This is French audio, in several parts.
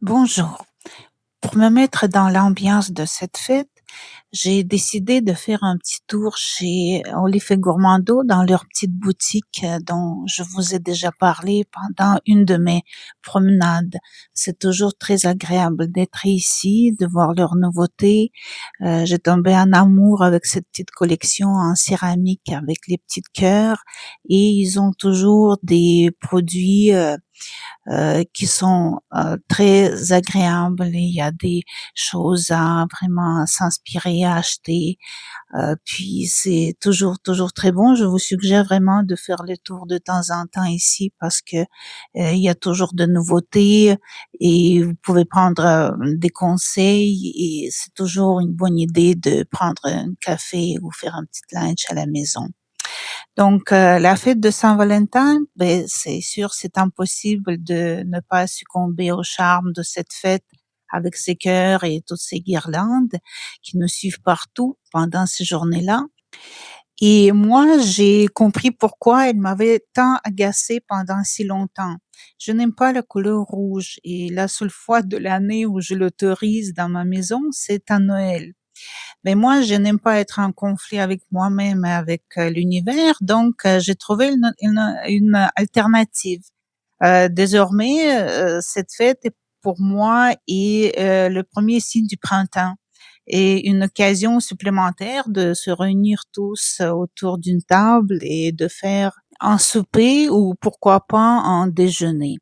Bonjour. Pour me mettre dans l'ambiance de cette fête, j'ai décidé de faire un petit tour chez Olive et Gourmando dans leur petite boutique dont je vous ai déjà parlé pendant une de mes promenades. C'est toujours très agréable d'être ici, de voir leurs nouveautés. J'ai tombé en amour avec cette petite collection en céramique avec les petits cœurs et ils ont toujours des produits qui sont très agréables. Il y a des choses à vraiment s'inspirer, à acheter. Puis c'est toujours très bon. Je vous suggère vraiment de faire le tour de temps en temps ici parce que il y a toujours de nouveautés et vous pouvez prendre des conseils et c'est toujours une bonne idée de prendre un café ou faire un petit lunch à la maison. Donc, la fête de Saint-Valentin, ben, c'est sûr, c'est impossible de ne pas succomber au charme de cette fête avec ses cœurs et toutes ces guirlandes qui nous suivent partout pendant ces journées-là. Et moi, j'ai compris pourquoi elle m'avait tant agacée pendant si longtemps. Je n'aime pas la couleur rouge et la seule fois de l'année où je l'autorise dans ma maison, c'est à Noël. Mais moi, je n'aime pas être en conflit avec moi-même et avec l'univers, donc j'ai trouvé une alternative. Désormais, cette fête est pour moi est le premier signe du printemps et une occasion supplémentaire de se réunir tous autour d'une table et de faire un souper ou pourquoi pas un déjeuner.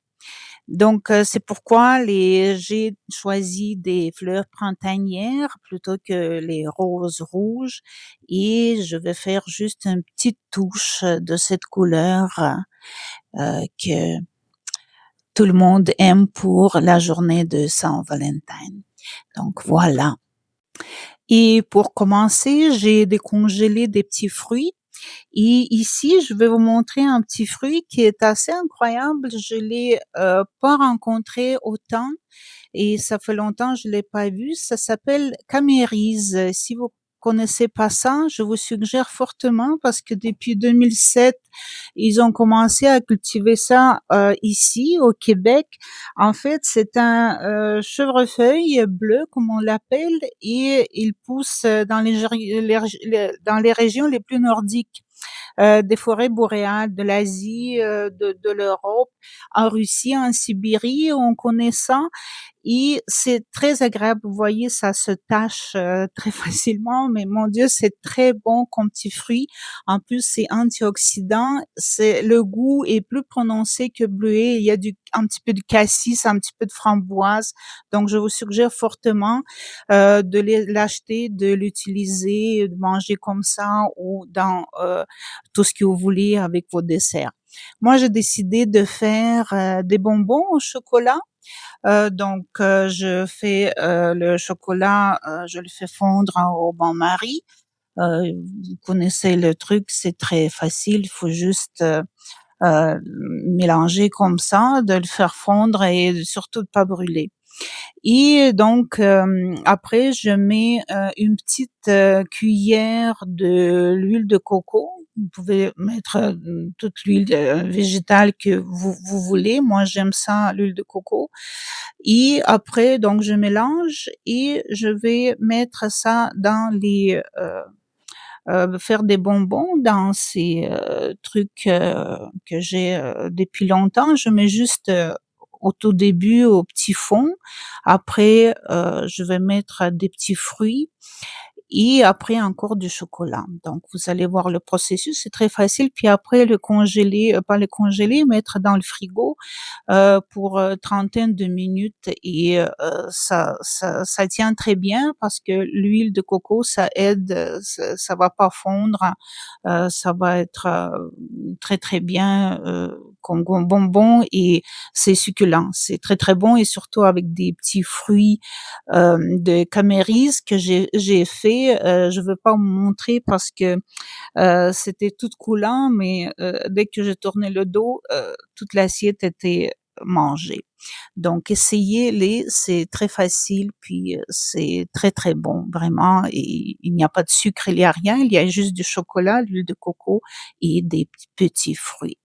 Donc, c'est pourquoi j'ai choisi des fleurs printanières plutôt que les roses rouges et je vais faire juste une petite touche de cette couleur que tout le monde aime pour la journée de Saint-Valentin. Donc voilà. Et pour commencer, j'ai décongelé des petits fruits. Et ici, je vais vous montrer un petit fruit qui est assez incroyable. Je l'ai pas rencontré autant et ça fait longtemps que je l'ai pas vu. Ça s'appelle camérise. Si vous connaissez pas ça, je vous suggère fortement parce que depuis 2007, ils ont commencé à cultiver ça ici au Québec. En fait, c'est un chevrefeuille bleu comme on l'appelle et il pousse dans dans les régions les plus nordiques des forêts boréales de l'Asie, de l'Europe, en Russie, en Sibérie, on connaît ça et c'est très agréable. Vous voyez, ça se tâche très facilement, mais mon Dieu, c'est très bon comme petit fruit. En plus, c'est antioxydant. C'est le goût est plus prononcé que bleuet. Il y a un petit peu de cassis, un petit peu de framboise. Donc, je vous suggère fortement de l'acheter, de l'utiliser, de manger comme ça ou dans tout ce que vous voulez avec vos desserts. Moi, j'ai décidé de faire des bonbons au chocolat. Donc, je fais le chocolat, je le fais fondre au bain-marie. Vous connaissez le truc, c'est très facile. Il faut juste mélanger comme ça, de le faire fondre et surtout de pas brûler. Et donc, après, je mets une petite cuillère de l'huile de coco. Vous pouvez mettre toute l'huile végétale que vous voulez. Moi, j'aime ça, l'huile de coco. Et après, donc, je mélange et je vais mettre ça dans faire des bonbons dans ces trucs que j'ai depuis longtemps. Je mets juste au tout début au petit fond. Après, je vais mettre des petits fruits et après encore du chocolat. Donc vous allez voir le processus, c'est très facile. Puis après le congeler, pas le congeler, mettre dans le frigo pour trentaine de minutes et ça tient très bien parce que l'huile de coco ça aide, ça va pas fondre, ça va être très très bien comme bonbon et c'est succulent, c'est très très bon et surtout avec des petits fruits de camérise que j'ai fait. Je veux pas vous montrer parce que c'était tout coulant, mais dès que j'ai tourné le dos, toute l'assiette était mangée. Donc essayez-les, c'est très facile, puis c'est très très bon, vraiment. Et il n'y a pas de sucre, il n'y a rien, il y a juste du chocolat, l'huile de coco et des petits fruits.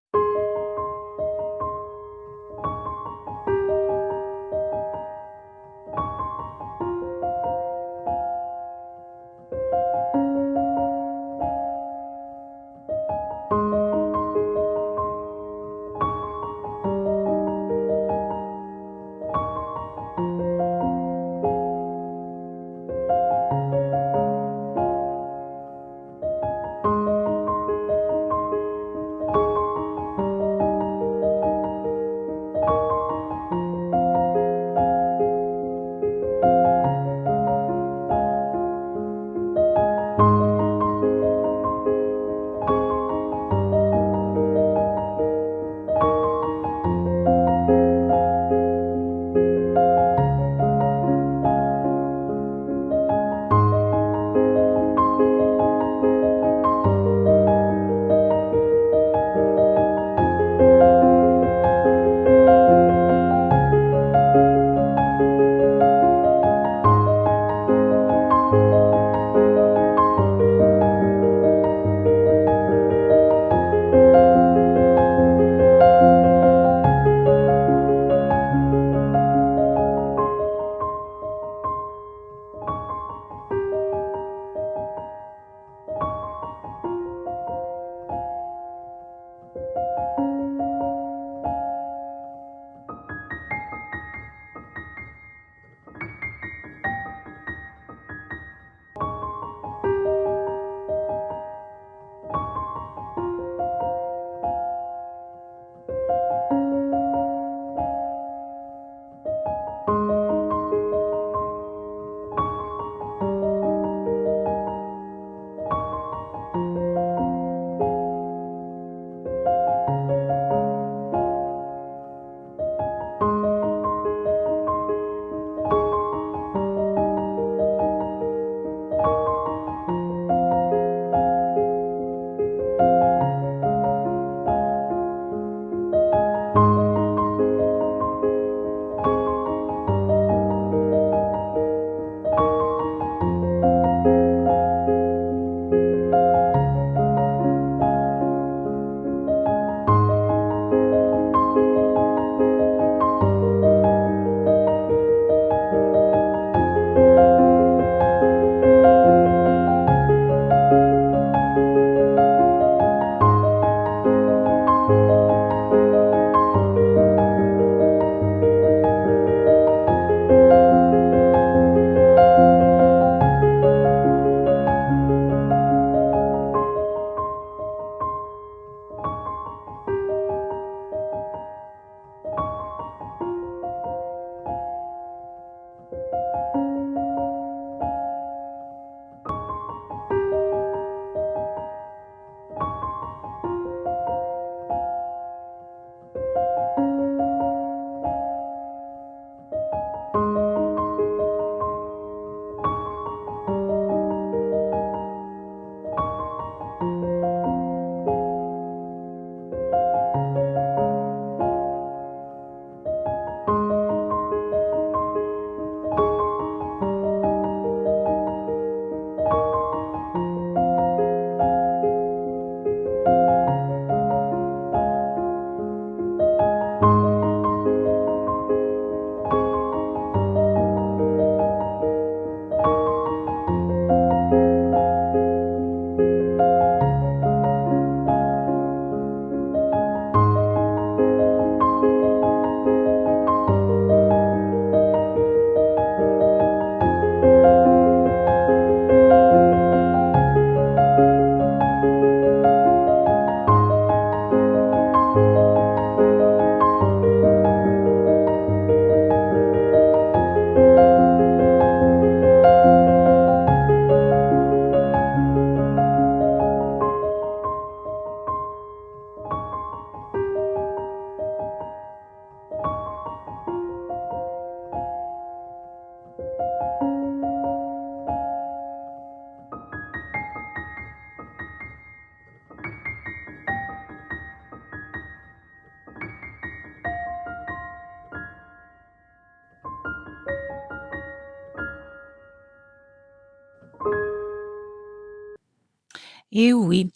Et oui,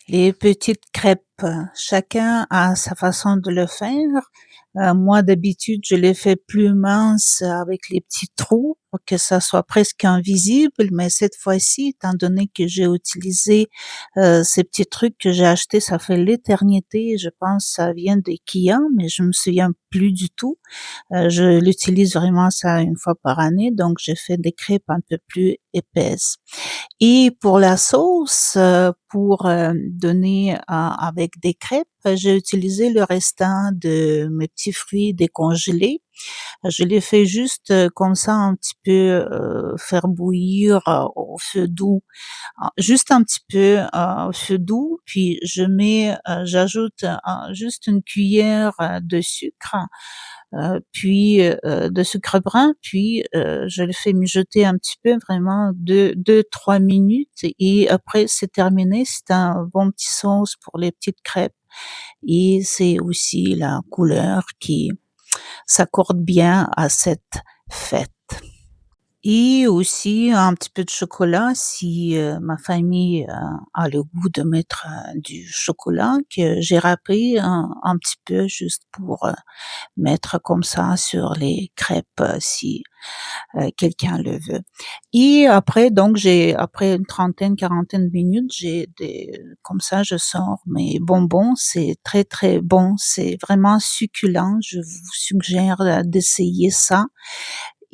les petites crêpes, chacun a sa façon de le faire. Moi, d'habitude, je les fais plus minces avec les petits trous pour que ça soit presque invisible, mais cette fois-ci, étant donné que j'ai utilisé, ces petits trucs que j'ai achetés, ça fait l'éternité, je pense ça vient d'IKEA, mais je me souviens plus du tout. Je l'utilise vraiment ça une fois par année, donc j'ai fait des crêpes un peu plus épaisses. Et pour la sauce, pour, donner avec des crêpes, j'ai utilisé le restant de mes petits fruits décongelés. Je les fais juste, comme ça un petit peu, faire bouillir, au feu doux, juste un petit peu, au feu doux, puis j'ajoute, juste une cuillère, de sucre, puis, de sucre brun, puis, je le fais mijoter un petit peu, vraiment 2-3 minutes et après c'est terminé. C'est un bon petit sauce pour les petites crêpes et c'est aussi la couleur qui s'accorde bien à cette fête. Et aussi un petit peu de chocolat si, ma famille, a le goût de mettre, du chocolat que j'ai râpé un petit peu juste pour, mettre comme ça sur les crêpes, si, quelqu'un le veut. Et après donc après une trentaine, quarantaine de minutes, j'ai des comme ça je sors mes bonbons. C'est très, très bon, c'est vraiment succulent. Je vous suggère, d'essayer ça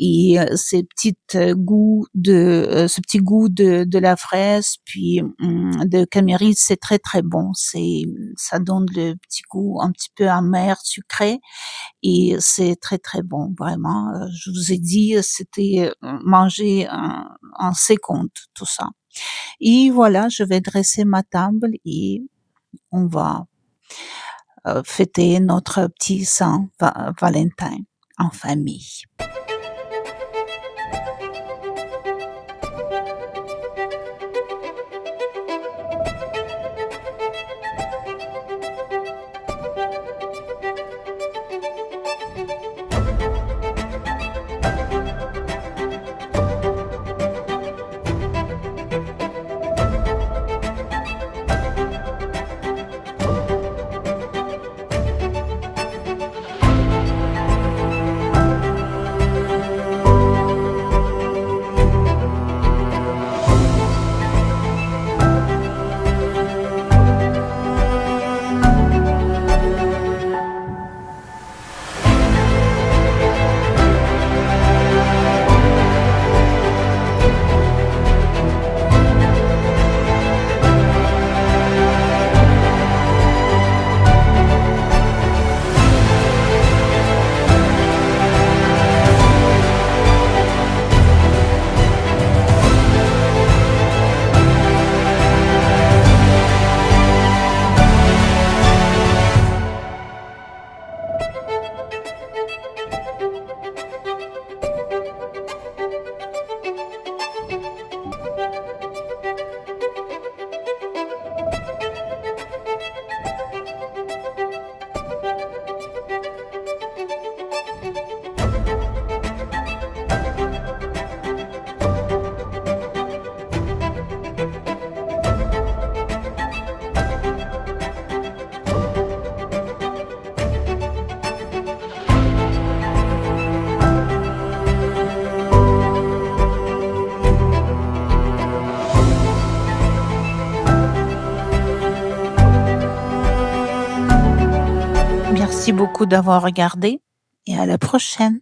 et ce petit goût de la fraise puis, de caméride, c'est très, très bon. Ça donne le petit goût un petit peu amer, sucré et c'est très, très bon vraiment, je vous ai dit, c'était, mangé en secondes tout ça et voilà, je vais dresser ma table et on va, fêter notre petit Saint Valentin en famille. Merci beaucoup d'avoir regardé et à la prochaine.